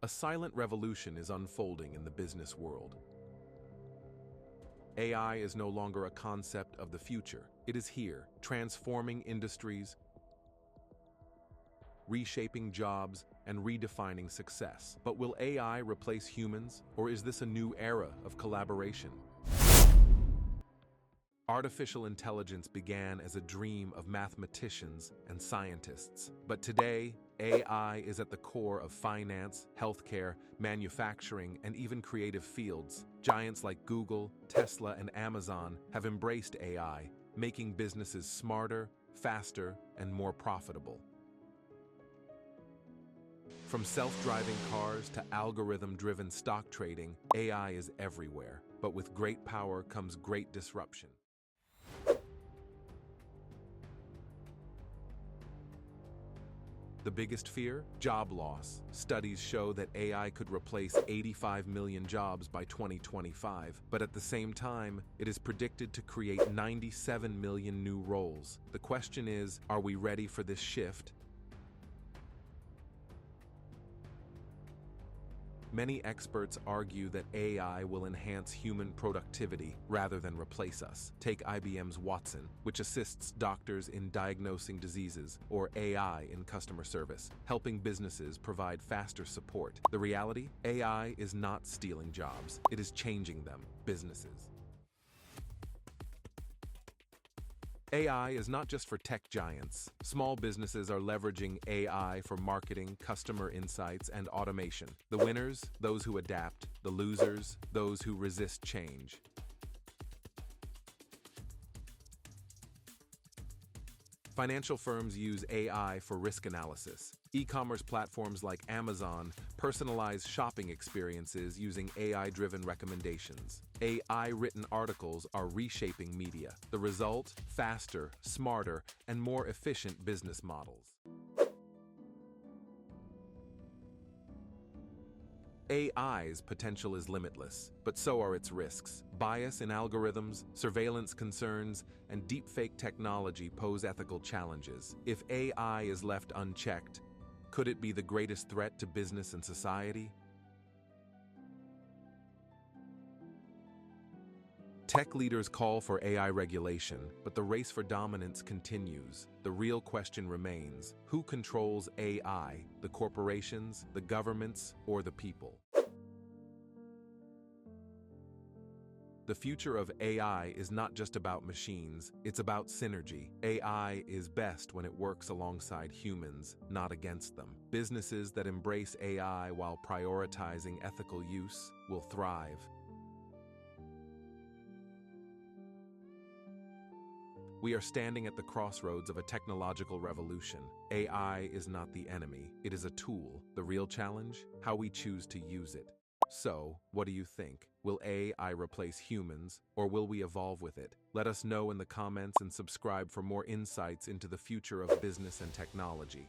A silent revolution is unfolding in the business world. AI is no longer a concept of the future. It is here, transforming industries, reshaping jobs, and redefining success. But will AI replace humans, or is this a new era of collaboration? Artificial intelligence began as a dream of mathematicians and scientists. But today, AI is at the core of finance, healthcare, manufacturing, and even creative fields. Giants like Google, Tesla, and Amazon have embraced AI, making businesses smarter, faster, and more profitable. From self-driving cars to algorithm-driven stock trading, AI is everywhere. But with great power comes great disruption. The biggest fear? Job loss. Studies show that AI could replace 85 million jobs by 2025, but at the same time, it is predicted to create 97 million new roles. The question is, are we ready for this shift? Many experts argue that AI will enhance human productivity rather than replace us. Take IBM's Watson, which assists doctors in diagnosing diseases, or AI in customer service, helping businesses provide faster support. The reality? AI is not stealing jobs. It is changing them, businesses. AI is not just for tech giants. Small businesses are leveraging AI for marketing, customer insights, and automation. The winners, those who adapt. The losers, those who resist change. Financial firms use AI for risk analysis. E-commerce platforms like Amazon personalize shopping experiences using AI-driven recommendations. AI-written articles are reshaping media. The result? Faster, smarter, and more efficient business models. AI's potential is limitless, but so are its risks. Bias in algorithms, surveillance concerns, and deepfake technology pose ethical challenges. If AI is left unchecked, could it be the greatest threat to business and society? Tech leaders call for AI regulation, but the race for dominance continues. The real question remains: who controls AI? The corporations, the governments, or the people? The future of AI is not just about machines, it's about synergy. AI is best when it works alongside humans, not against them. Businesses that embrace AI while prioritizing ethical use will thrive. We are standing at the crossroads of a technological revolution. AI is not the enemy, it is a tool. The real challenge? How we choose to use it. So, what do you think? Will AI replace humans, or will we evolve with it? Let us know in the comments and subscribe for more insights into the future of business and technology.